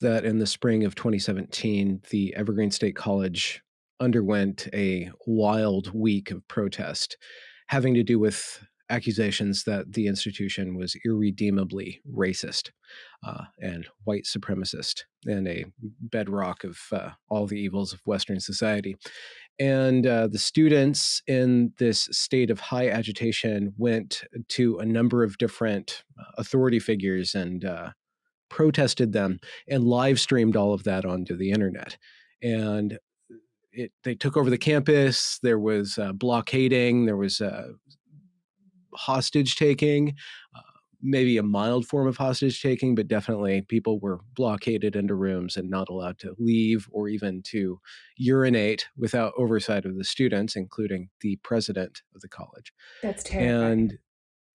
that in the spring of 2017, the Evergreen State College underwent a wild week of protest having to do with accusations that the institution was irredeemably racist and white supremacist and a bedrock of all the evils of Western society. And the students in this state of high agitation went to a number of different authority figures and protested them and live streamed all of that onto the internet. And they took over the campus. There was blockading. There was hostage taking, uh, maybe a mild form of hostage taking, but definitely people were blockaded into rooms and not allowed to leave or even to urinate without oversight of the students, including the president of the college. That's terrifying. And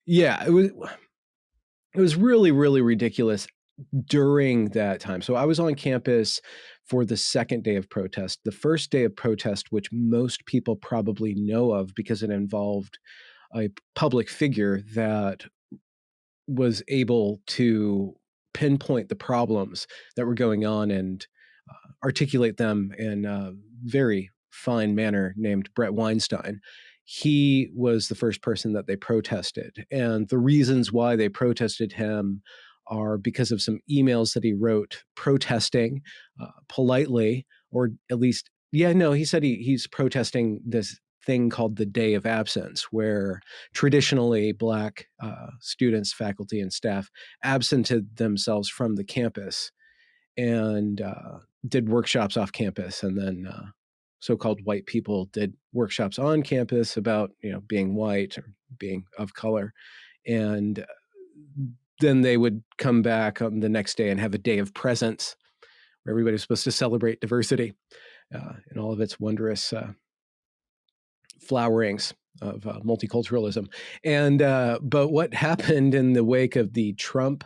yeah, it was really, really ridiculous during that time. So I was on campus for the second day of protest. The first day of protest, which most people probably know of because it involved a public figure that was able to pinpoint the problems that were going on and articulate them in a very fine manner, named Brett Weinstein. He was the first person that they protested. And the reasons why they protested him are because of some emails that he wrote protesting politely, or at least, yeah, no, he said he's protesting this thing called the Day of Absence, where traditionally Black students, faculty, and staff absented themselves from the campus and did workshops off campus, and then so-called white people did workshops on campus about being white or being of color, and then they would come back on the next day and have a day of presence where everybody's supposed to celebrate diversity and all of its wondrous flowerings of multiculturalism. And but what happened in the wake of the Trump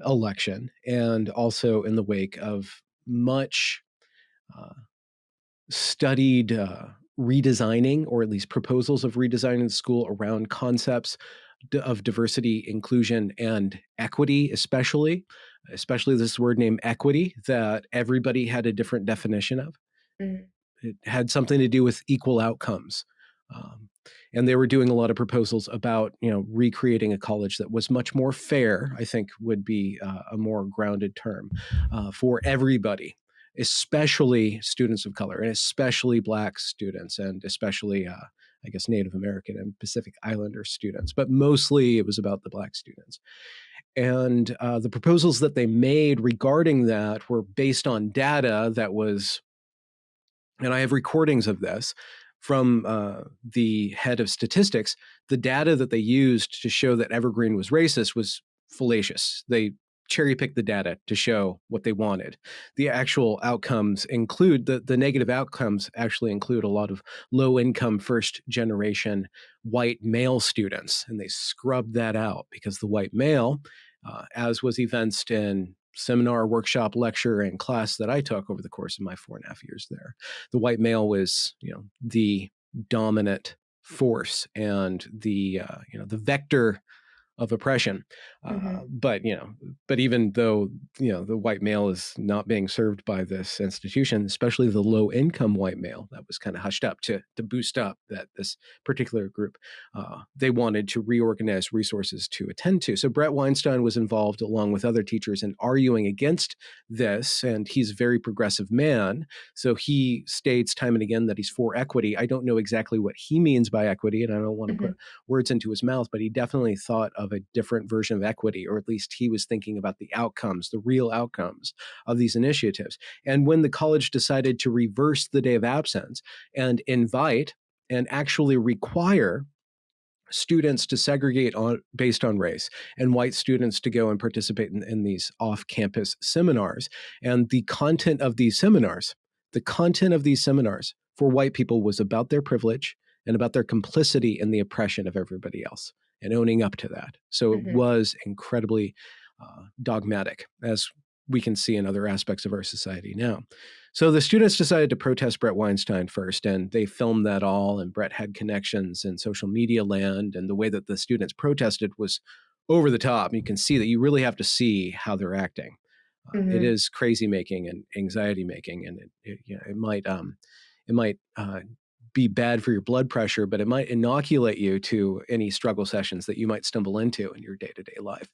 election, and also in the wake of much uh, studied redesigning, or at least proposals of redesigning the school around concepts of diversity, inclusion, and equity, especially this word named equity that everybody had a different definition of. Mm. It had something to do with equal outcomes. Um, and they were doing a lot of proposals about, recreating a college that was much more fair, I think would be a more grounded term, for everybody, especially students of color, and especially Black students, and especially, I guess, Native American and Pacific Islander students. But mostly it was about the Black students. And the proposals that they made regarding that were based on data that was, and I have recordings of this from the head of statistics. The data that they used to show that Evergreen was racist was fallacious. They cherry picked the data to show what they wanted. The actual outcomes include the negative outcomes actually include a lot of low income first generation white male students. And they scrubbed that out because the white male, as was evinced in seminar, workshop, lecture, and class that I took over the course of my 4.5 years there, the white male was, the dominant force and the vector of oppression. Hmm. But even though the white male is not being served by this institution, especially the low income white male, that was kind of hushed up to boost up that this particular group. They wanted to reorganize resources to attend to. So Brett Weinstein was involved along with other teachers in arguing against this, and he's a very progressive man. So he states time and again that he's for equity. I don't know exactly what he means by equity, and I don't want to put Hmm. words into his mouth, but he definitely thought of a different version of equity, or at least he was thinking about the outcomes, the real outcomes of these initiatives. And when the college decided to reverse the day of absence and invite and actually require students to segregate based on race, and white students to go and participate in these off-campus seminars, and the content of these seminars for white people was about their privilege and about their complicity in the oppression of everybody else and owning up to that. So it Hmm. was incredibly dogmatic, as we can see in other aspects of our society now. So the students decided to protest Brett Weinstein first, and they filmed that all. And Brett had connections in social media land, and the way that the students protested was over the top. You can see that you really have to see how they're acting. It Mhm. is crazy making and anxiety making, and it might be bad for your blood pressure, but it might inoculate you to any struggle sessions that you might stumble into in your day-to-day life.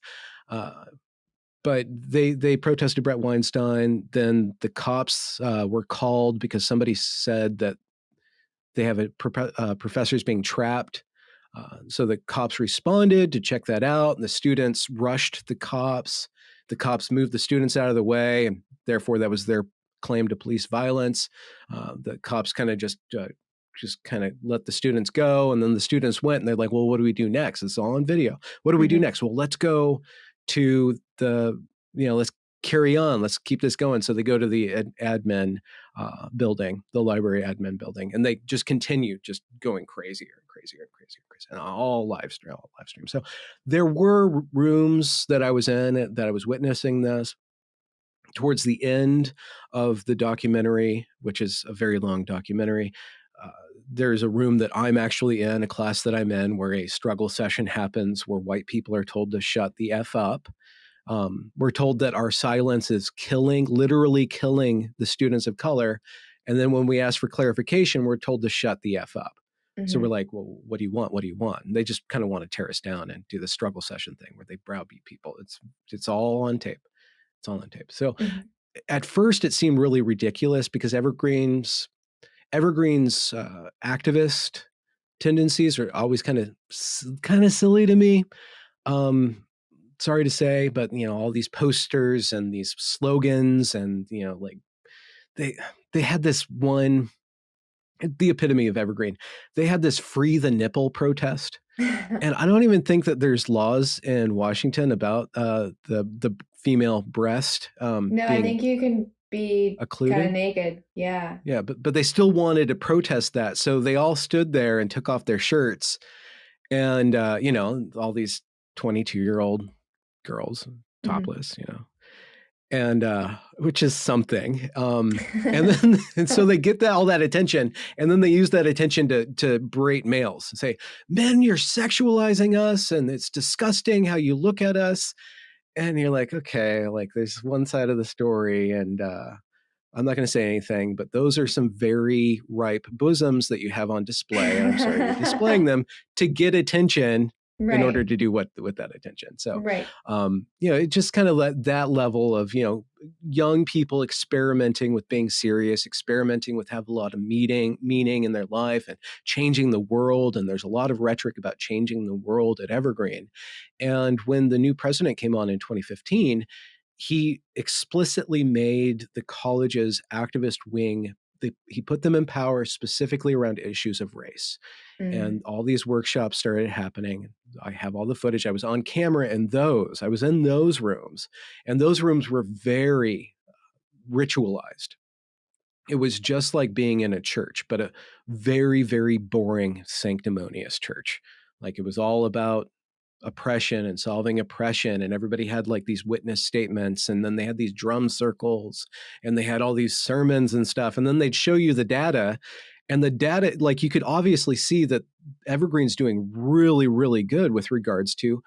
Uh, but they protested Brett Weinstein. Then the cops were called because somebody said that they have professors being trapped. So the cops responded to check that out, and the students rushed the cops. The cops moved the students out of the way, and therefore that was their claim to police violence. The cops kind of just kind of let the students go, and then the students went, and they're like, "Well, what do we do next? It's all on video. What do we do Mhm. next? Well, let's go to let's carry on. Let's keep this going." So they go to the admin building, the library admin building, and they just continue just going crazier and crazier and crazier and crazier, and all live stream. So there were rooms that I was in that I was witnessing this. Towards the end of the documentary, which is a very long documentary, uh, there's a room that I'm actually in, a class that I'm in, where a struggle session happens, where white people are told to shut the F up. We're told that our silence is literally killing the students of color. And then when we ask for clarification, we're told to shut the F up. So we're Mhm. like, well, what do you want? What do you want? And they just kind of want to tear us down and do the struggle session thing where they browbeat people. It's all on tape. It's all on tape. So Mhm. at first it seemed really ridiculous because Evergreen's activist tendencies are always kind of silly to me. Um, Sorry to say, but all these posters and these slogans, and like they they had this one, the epitome of Evergreen. They had this "Free the Nipple" protest, and I don't even think that there's laws in Washington about the female breast No, I being think you can be kinda occluded. naked. Yeah. Yeah, but they still wanted to protest that, so they all stood there and took off their shirts, and all these 22-year-old girls Mhm. topless, and which is something. And then and so they get all that attention, and then they use that attention to berate males and say, "Men, you're sexualizing us, and it's disgusting how you look at us." And you're like, okay, like there's one side of the story, and I'm not going to say anything, but those are some very ripe bosoms that you have on display. And I'm sorry, you're displaying them to get attention in order Right. to do what with that attention. So, Right. it just kind of let that level of, young people experimenting with being serious, experimenting with have a lot of meaning in their life and changing the world. And there's a lot of rhetoric about changing the world at Evergreen. And when the new president came on in 2015, he explicitly made the college's activist wing, he put them in power specifically around issues of race. And Mm. all these workshops started happening. I have all the footage. I was on camera in those. I was in those rooms, and those rooms were very ritualized. It was just like being in a church, but a very, very boring, sanctimonious church. Like it was all about oppression and solving oppression, and everybody had like these witness statements, and then they had these drum circles, and they had all these sermons and stuff, and then they'd show you the data, and the data, like you could obviously see that Evergreen's doing really, really good with regards to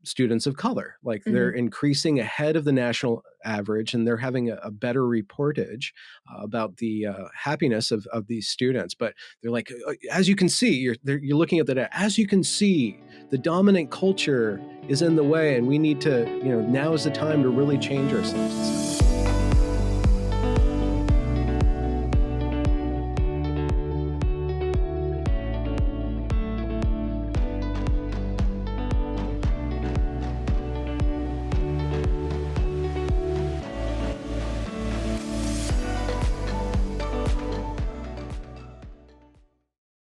students of color. Like they're Mhm. increasing ahead of the national average, and they're having a better reportage about the happiness of these students. But they're like, as you can see, you're looking at the data. As you can see, the dominant culture is in the way, and we need to, now is the time to really change ourselves and stuff.